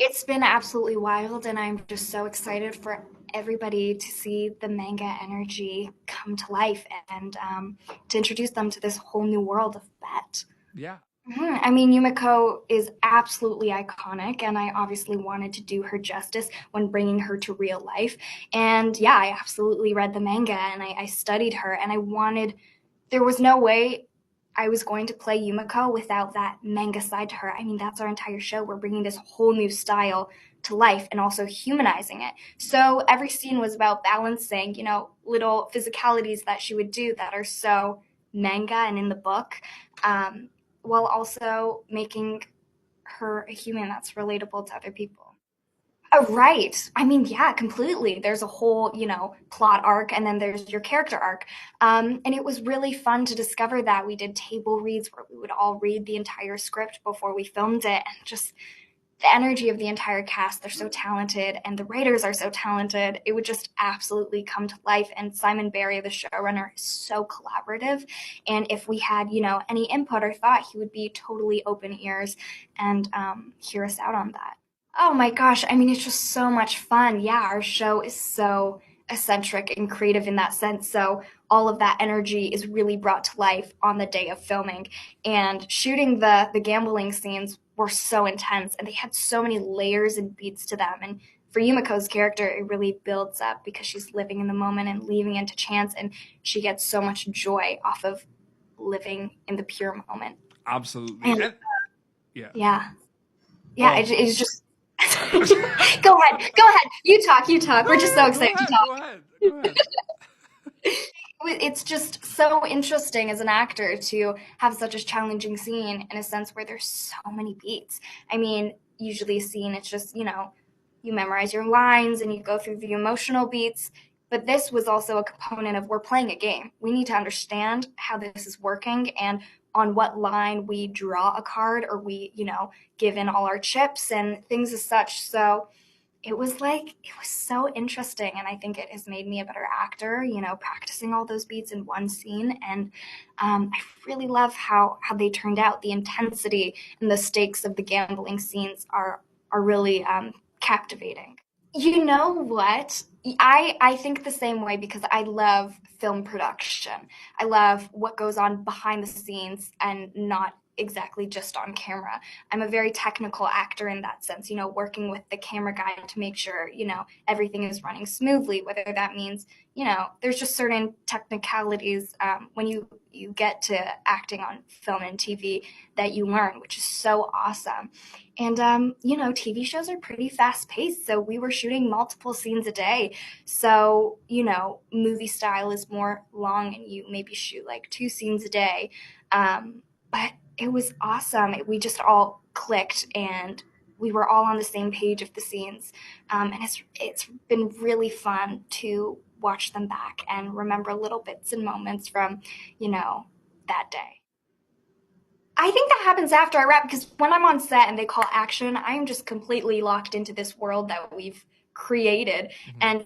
It's been absolutely wild, and I'm just so excited for everybody to see the manga energy come to life and to introduce them to this whole new world of Bet. Yeah. I mean, Yumiko is absolutely iconic, and I obviously wanted to do her justice when bringing her to real life. And yeah, I absolutely read the manga and I studied her, and I wanted, there was no way I was going to play Yumiko without that manga side to her. I mean, that's our entire show. We're bringing this whole new style to life and also humanizing it. So every scene was about balancing, little physicalities that she would do that are so manga and in the book, um, while also making her a human that's relatable to other people. Oh, right. I mean, yeah, completely. There's a whole, plot arc, and then there's your character arc. And it was really fun to discover that. We did table reads where we would all read the entire script before we filmed it, and just the energy of the entire cast. They're so talented, and the writers are so talented. It would just absolutely come to life. And Simon Barry, the showrunner, is so collaborative. And if we had, any input or thought, he would be totally open ears and hear us out on that. Oh my gosh, I mean, it's just so much fun. Yeah, our show is so eccentric and creative in that sense. So all of that energy is really brought to life on the day of filming. And shooting the gambling scenes were so intense, and they had so many layers and beats to them. And for Yumiko's character, it really builds up because she's living in the moment and leaving into chance, and she gets so much joy off of living in the pure moment. Absolutely. And And yeah. yeah, yeah, Oh, it's just go ahead. You talk. We're just so no, go excited to ahead. Go talk. ahead. Go ahead. It's just so interesting as an actor to have such a challenging scene in a sense where there's so many beats. I mean, usually a scene, it's just, you memorize your lines and you go through the emotional beats. But this was also a component of we're playing a game. We need to understand how this is working and on what line we draw a card, or we, give in all our chips and things as such. So it was so interesting, and I think it has made me a better actor, practicing all those beats in one scene. And I really love how they turned out. The intensity and the stakes of the gambling scenes are really captivating. You know what? I think the same way because I love film production. I love what goes on behind the scenes and not exactly just on camera. I'm a very technical actor in that sense, working with the camera guy to make sure, everything is running smoothly, whether that means, there's just certain technicalities when you get to acting on film and TV that you learn, which is so awesome. And, TV shows are pretty fast paced. So we were shooting multiple scenes a day. So, movie style is more long and you maybe shoot like two scenes a day. But it was awesome. We just all clicked and we were all on the same page of the scenes. And it's been really fun to watch them back and remember little bits and moments from, you know, that day. I think that happens after I wrap because when I'm on set and they call action, I am just completely locked into this world that we've created. Mhm. And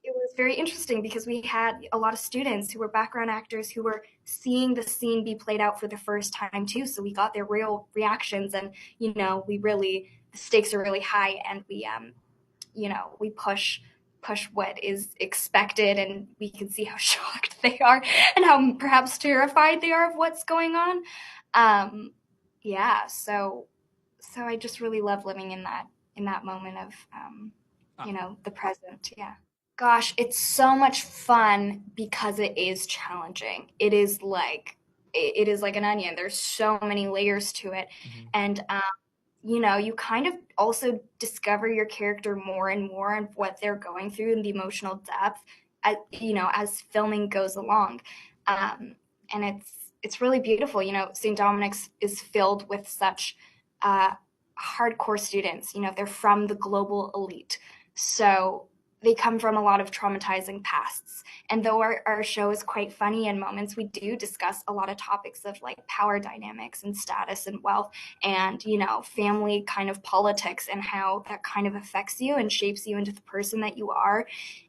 it was very interesting because we had a lot of students who were background actors who were seeing the scene be played out for the first time too. So we got their real reactions, and we really, the stakes are really high, and we push what is expected, and we can see how shocked they are and how perhaps terrified they are of what's going on. um yeah, so I just really love living in that moment of Uh, the present. Yeah, gosh, it's so much fun because it is challenging. It is like an onion. There's so many layers to it. mhm. And you kind of also discover your character more and more and what they're going through and the emotional depth as filming goes along. And it's really beautiful. St. Dominic's is filled with such uh, hardcore students. They're from the global elite, so they come from a lot of traumatizing pasts. And though our show is quite funny in moments, we do discuss a lot of topics of like power dynamics and status and wealth and family kind of politics and how that kind of affects you and shapes you into the person that you are,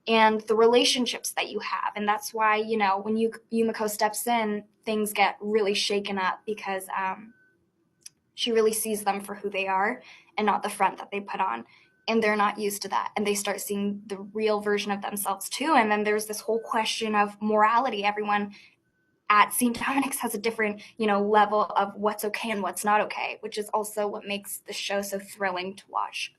and the relationships that you have. And that's why when Yumiko steps in, things get really shaken up because She really sees them for who they are and not the front that they put on. And they're not used to that. And they start seeing the real version of themselves too. And then there's this whole question of morality. Everyone at St. Dominic's has a different, level of what's okay and what's not okay, which is also what makes the show so thrilling to watch.